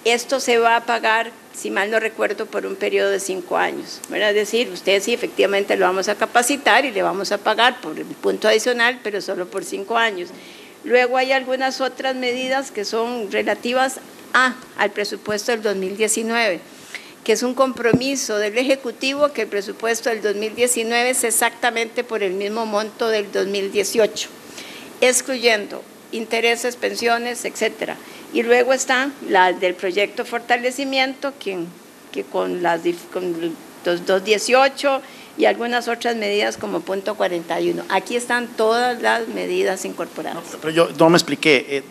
esto se va a pagar, si mal no recuerdo, por un periodo de 5 años. ¿Verdad? Es decir, usted sí efectivamente lo vamos a capacitar y le vamos a pagar por el punto adicional, pero solo por 5 años. Luego hay algunas otras medidas que son relativas al presupuesto del 2019. que es un compromiso del Ejecutivo, que el presupuesto del 2019 es exactamente por el mismo monto del 2018, excluyendo intereses, pensiones, etcétera. Y luego está la del proyecto fortalecimiento, que con los 218 y algunas otras medidas como punto 41. Aquí están todas las medidas incorporadas. No, pero yo no me expliqué,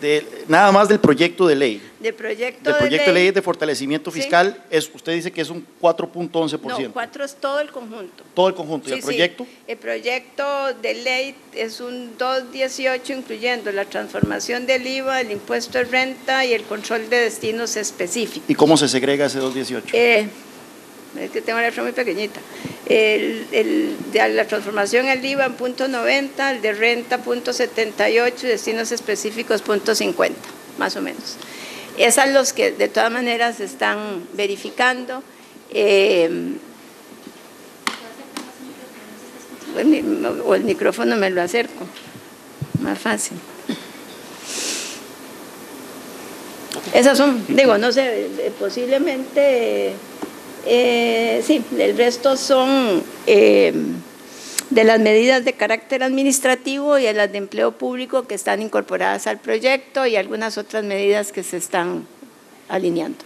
nada más del proyecto de ley. Del proyecto de ley de fortalecimiento fiscal, sí. Usted dice que es un 4.11%. No, 4 es todo el conjunto. Todo el conjunto. ¿Y sí, el proyecto? Sí. El proyecto de ley es un 218, incluyendo la transformación del IVA, el impuesto de renta y el control de destinos específicos. ¿Y cómo se segrega ese 218? Es que tengo la letra muy pequeñita. De la transformación al IVA en punto 90, el de renta punto 78 y destinos específicos punto 50, más o menos. Esos son los que de todas maneras se están verificando. O el micrófono me lo acerco, más fácil. Esas son, digo, no sé, posiblemente, sí, el resto son de las medidas de carácter administrativo y de las de empleo público que están incorporadas al proyecto y algunas otras medidas que se están alineando.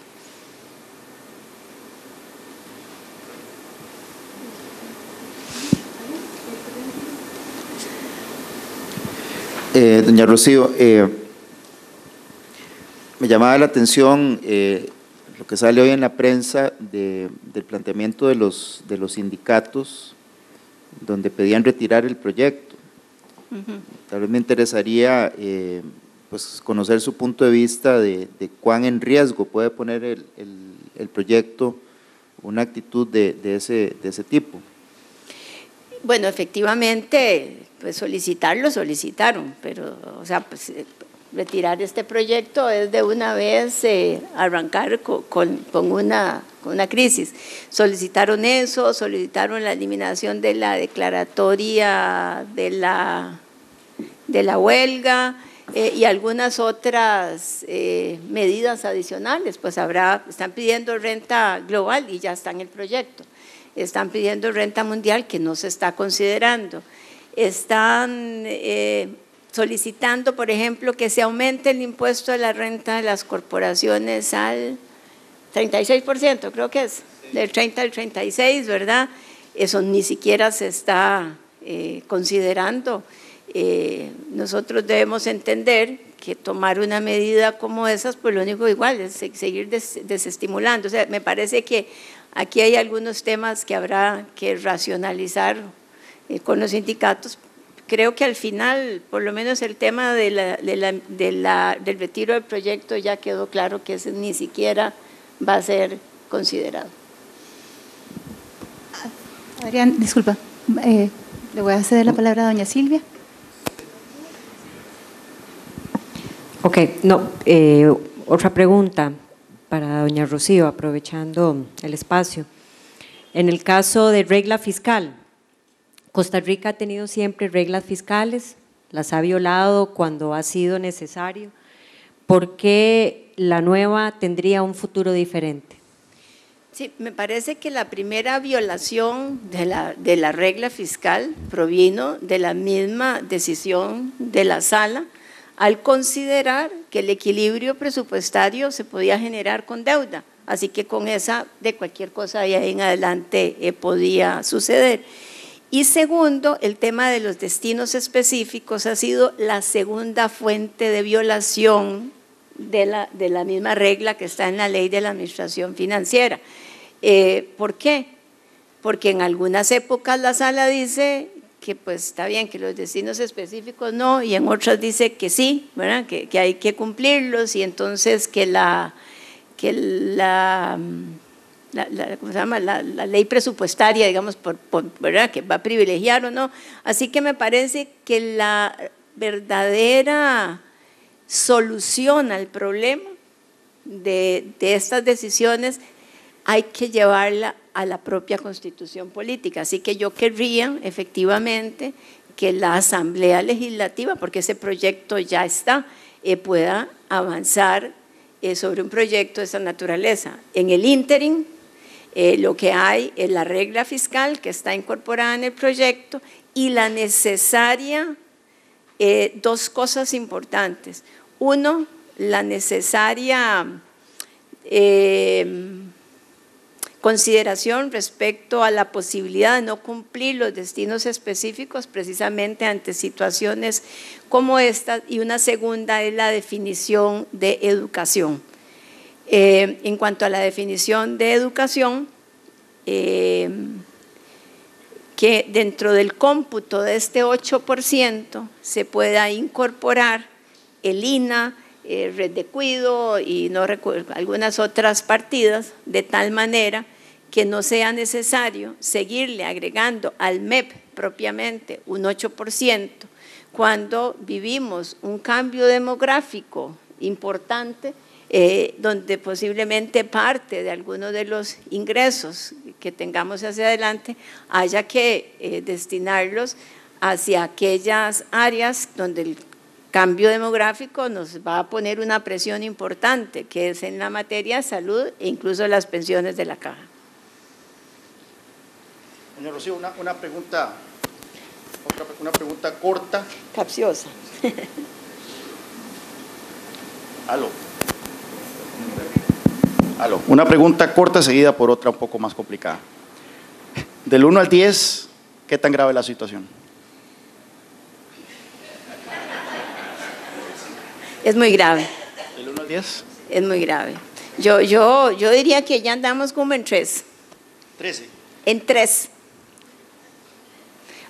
Doña Rocío, me llamaba la atención lo que sale hoy en la prensa del planteamiento de los sindicatos, donde pedían retirar el proyecto. Tal vez me interesaría pues conocer su punto de vista de cuán en riesgo puede poner el proyecto una actitud de ese tipo. Bueno, efectivamente, pues solicitaron, pero, o sea, pues retirar este proyecto es de una vez arrancar con una crisis. Solicitaron eso, solicitaron la eliminación de la declaratoria de la huelga y algunas otras medidas adicionales. Pues están pidiendo renta global y ya está en el proyecto. Están pidiendo renta mundial que no se está considerando. Están solicitando, por ejemplo, que se aumente el impuesto de la renta de las corporaciones al 36%, creo que es, del 30 al 36, ¿verdad? Eso ni siquiera se está considerando. Nosotros debemos entender que tomar una medida como esas, pues lo único igual es seguir desestimulando. O sea, me parece que aquí hay algunos temas que habrá que racionalizar con los sindicatos. Creo que al final, por lo menos el tema del retiro del proyecto ya quedó claro que ese ni siquiera va a ser considerado. Adrián, disculpa, le voy a ceder la palabra a doña Silvia. Ok, no, otra pregunta para doña Rocío, aprovechando el espacio. En el caso de regla fiscal, Costa Rica ha tenido siempre reglas fiscales, las ha violado cuando ha sido necesario. ¿Por qué la nueva tendría un futuro diferente? Sí, me parece que la primera violación de la regla fiscal provino de la misma decisión de la Sala al considerar que el equilibrio presupuestario se podía generar con deuda, así que con esa de cualquier cosa de ahí en adelante podía suceder. Y segundo, el tema de los destinos específicos ha sido la segunda fuente de violación de la misma regla que está en la ley de la administración financiera. ¿Por qué? Porque en algunas épocas la Sala dice que pues está bien, que los destinos específicos no, y en otras dice que sí, ¿verdad? Que hay que cumplirlos, y entonces que ¿cómo se llama? La ley presupuestaria, digamos, ¿verdad? Que va a privilegiar o no. Así que me parece que la verdadera solución al problema de estas decisiones hay que llevarla a la propia Constitución política. Así que yo querría efectivamente que la Asamblea Legislativa, porque ese proyecto ya está, pueda avanzar sobre un proyecto de esa naturaleza. En el ínterin, Lo que hay es la regla fiscal que está incorporada en el proyecto y la necesaria, dos cosas importantes. Uno, la necesaria consideración respecto a la posibilidad de no cumplir los destinos específicos precisamente ante situaciones como esta, y una segunda es la definición de educación. En cuanto a la definición de educación, que dentro del cómputo de este 8% se pueda incorporar el INA, red de cuido y no recuerdo, algunas otras partidas, de tal manera que no sea necesario seguirle agregando al MEP propiamente un 8%, cuando vivimos un cambio demográfico importante, donde posiblemente parte de algunos de los ingresos que tengamos hacia adelante haya que destinarlos hacia aquellas áreas donde el cambio demográfico nos va a poner una presión importante, que es en la materia de salud e incluso las pensiones de la caja. Doña Rocío, una pregunta corta. Capciosa. Aló. Una pregunta corta seguida por otra un poco más complicada. Del 1 al 10, ¿qué tan grave es la situación? Es muy grave. ¿Del 1 al 10? Es muy grave. Yo diría que ya andamos como en 3. 13. En 3.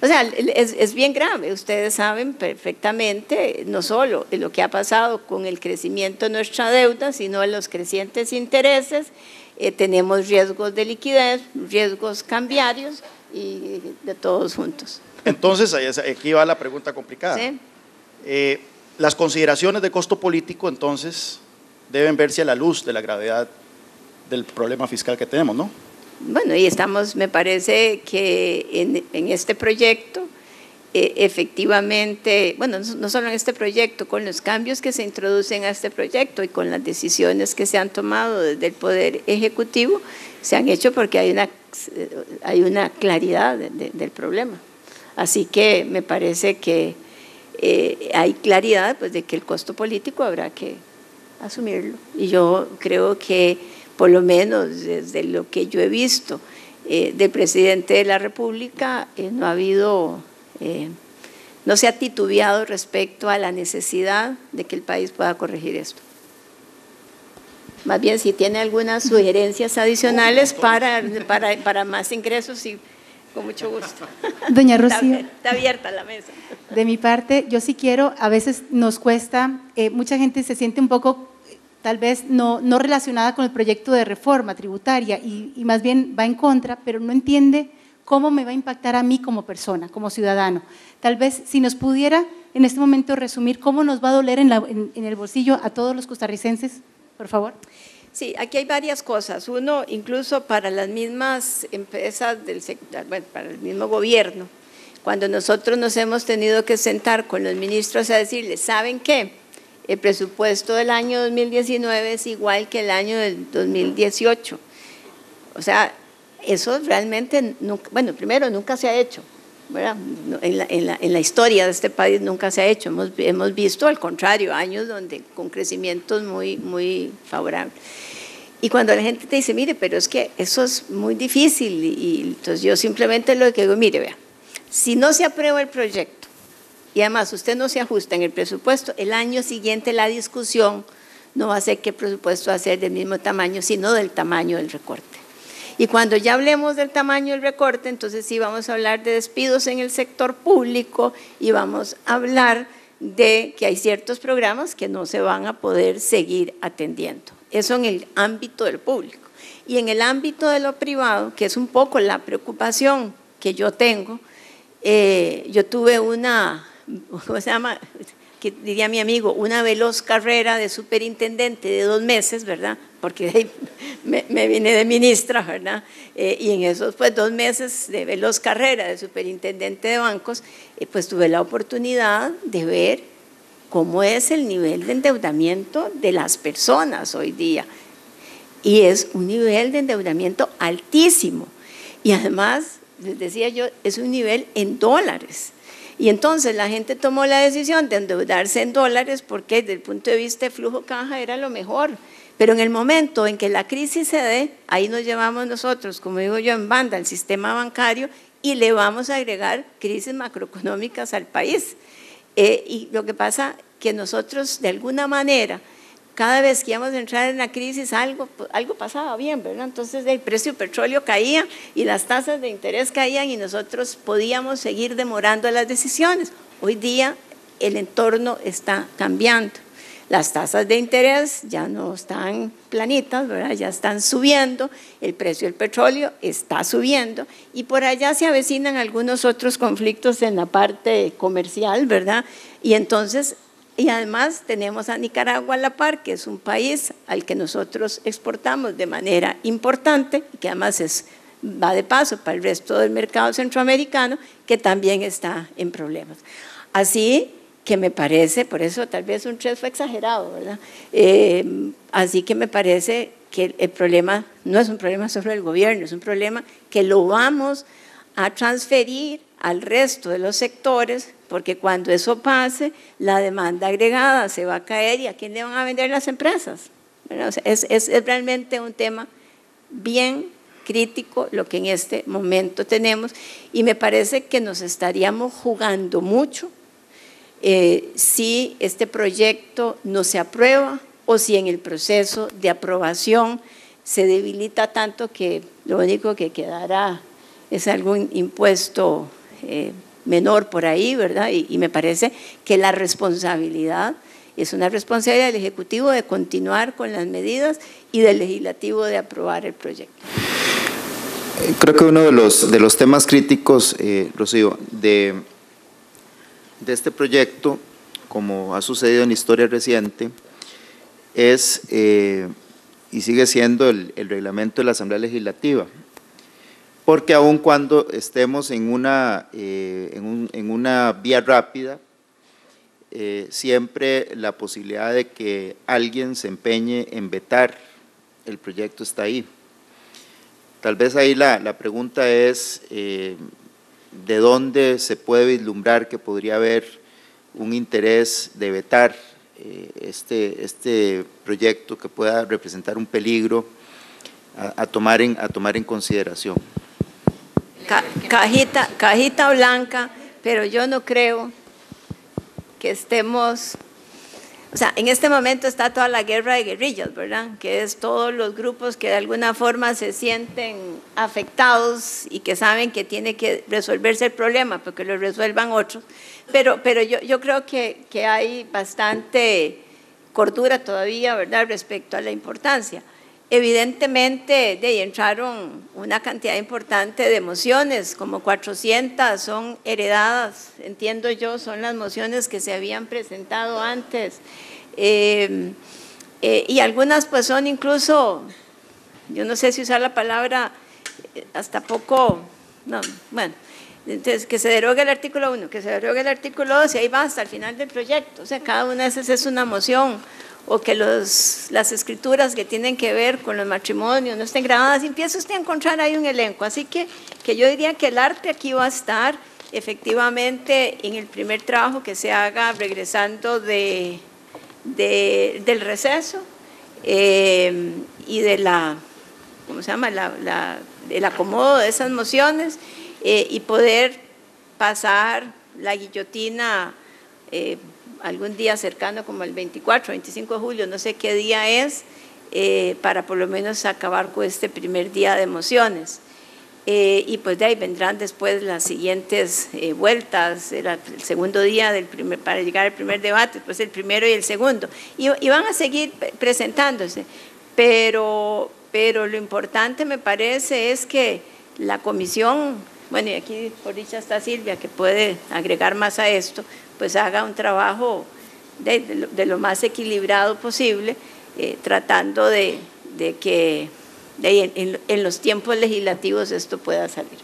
O sea, es bien grave. Ustedes saben perfectamente no solo lo que ha pasado con el crecimiento de nuestra deuda, sino en los crecientes intereses. Tenemos riesgos de liquidez, riesgos cambiarios y de todos juntos. Entonces, aquí va la pregunta complicada. ¿Sí? Las consideraciones de costo político, entonces, deben verse a la luz de la gravedad del problema fiscal que tenemos, ¿no? Bueno, y estamos, me parece que en este proyecto, efectivamente, bueno, no solo en este proyecto, con los cambios que se introducen a este proyecto y con las decisiones que se han tomado desde el Poder Ejecutivo, se han hecho porque hay una claridad del problema. Así que me parece que hay claridad pues, de que el costo político habrá que asumirlo. Y yo creo que, por lo menos desde lo que yo he visto del presidente de la República, no ha habido, no se ha titubeado respecto a la necesidad de que el país pueda corregir esto. Más bien, si tiene algunas sugerencias adicionales para más ingresos, sí, con mucho gusto. Doña Rocío. Está abierta la mesa. De mi parte, yo sí quiero, a veces nos cuesta, mucha gente se siente un poco tal vez no relacionada con el proyecto de reforma tributaria y más bien va en contra, pero no entiende cómo me va a impactar a mí como persona, como ciudadano. Tal vez si nos pudiera en este momento resumir cómo nos va a doler en el bolsillo a todos los costarricenses, por favor. Sí, aquí hay varias cosas. Uno, incluso para las mismas empresas del sector, bueno, para el mismo gobierno, cuando nosotros nos hemos tenido que sentar con los ministros a decirles, ¿saben qué? El presupuesto del año 2019 es igual que el año del 2018. O sea, eso realmente, nunca, bueno, primero nunca se ha hecho, ¿verdad? En la historia de este país nunca se ha hecho. Hemos visto, al contrario, años donde con crecimientos muy favorables. Y cuando la gente te dice, mire, pero es que eso es muy difícil, y entonces yo simplemente lo que digo, mire, vea, si no se aprueba el proyecto, y además usted no se ajusta en el presupuesto, el año siguiente la discusión no va a ser que el presupuesto va a ser del mismo tamaño, sino del tamaño del recorte. Y cuando ya hablemos del tamaño del recorte, entonces sí vamos a hablar de despidos en el sector público y vamos a hablar de que hay ciertos programas que no se van a poder seguir atendiendo. Eso en el ámbito del público. Y en el ámbito de lo privado, que es un poco la preocupación que yo tengo, yo tuve una, ¿cómo se llama?, que diría mi amigo, una veloz carrera de superintendente de 2 meses, ¿verdad? Porque me vine de ministra, ¿verdad? Y en esos pues 2 meses de veloz carrera de superintendente de bancos, pues tuve la oportunidad de ver cómo es el nivel de endeudamiento de las personas hoy día. y es un nivel de endeudamiento altísimo. Y además, les decía yo, es un nivel en dólares. Y entonces la gente tomó la decisión de endeudarse en dólares porque desde el punto de vista de flujo caja era lo mejor. Pero en el momento en que la crisis se dé, ahí nos llevamos nosotros, como digo yo, en banda, el sistema bancario, y le vamos a agregar crisis macroeconómicas al país. Y lo que pasa que nosotros, de alguna manera, cada vez que íbamos a entrar en la crisis, algo pasaba bien, ¿verdad? Entonces el precio del petróleo caía y las tasas de interés caían y nosotros podíamos seguir demorando las decisiones. Hoy día el entorno está cambiando. Las tasas de interés ya no están planitas, ¿verdad? Ya están subiendo, el precio del petróleo está subiendo y por allá se avecinan algunos otros conflictos en la parte comercial, ¿verdad? Y entonces, y además tenemos a Nicaragua a la par, que es un país al que nosotros exportamos de manera importante y que además va de paso para el resto del mercado centroamericano, que también está en problemas. Así que me parece, por eso tal vez un 3 fue exagerado, ¿verdad? Así que me parece que el problema no es un problema solo del gobierno, es un problema que lo vamos a transferir al resto de los sectores, porque cuando eso pase, la demanda agregada se va a caer y ¿a quién le van a vender las empresas? O sea, es realmente un tema bien crítico lo que en este momento tenemos y me parece que nos estaríamos jugando mucho si este proyecto no se aprueba o si en el proceso de aprobación se debilita tanto que lo único que quedará es algún impuesto menor por ahí, ¿verdad? Y me parece que la responsabilidad es una responsabilidad del Ejecutivo de continuar con las medidas y del Legislativo de aprobar el proyecto. Creo que uno de los temas críticos, Rocío, de este proyecto, como ha sucedido en la historia reciente, es y sigue siendo el reglamento de la Asamblea Legislativa. Porque aun cuando estemos en una vía rápida, siempre la posibilidad de que alguien se empeñe en vetar el proyecto está ahí. Tal vez ahí la pregunta es, ¿de dónde se puede vislumbrar que podría haber un interés de vetar este proyecto que pueda representar un peligro a tomar en consideración? Cajita blanca, pero yo no creo que estemos, o sea, en este momento está toda la guerra de guerrillas, ¿verdad? Que es todos los grupos que de alguna forma se sienten afectados y que saben que tiene que resolverse el problema porque lo resuelvan otros, pero yo creo que hay bastante cordura todavía, ¿verdad?, respecto a la importancia. Evidentemente entraron una cantidad importante de mociones, como 400 son heredadas, entiendo yo, son las mociones que se habían presentado antes, y algunas pues son incluso, yo no sé si usar la palabra, hasta poco, no, bueno, entonces que se derogue el artículo 1, que se derogue el artículo 2 y ahí va hasta el final del proyecto, o sea, cada una de esas es una moción, o que las escrituras que tienen que ver con los matrimonios no estén grabadas, y empieza usted a encontrar ahí un elenco. Así que yo diría que el arte aquí va a estar efectivamente en el primer trabajo que se haga regresando del receso y de la, ¿cómo se llama?, el acomodo de esas mociones y poder pasar la guillotina algún día cercano como el 24, 25 de julio, no sé qué día es, para por lo menos acabar con este primer día de mociones. Y pues de ahí vendrán después las siguientes vueltas, el segundo día para llegar al primer debate, después el primero y el segundo. Y van a seguir presentándose, pero lo importante me parece es que la comisión, bueno, y aquí por dicha está Silvia, que puede agregar más a esto, pues haga un trabajo de lo más equilibrado posible, tratando de que en los tiempos legislativos esto pueda salir.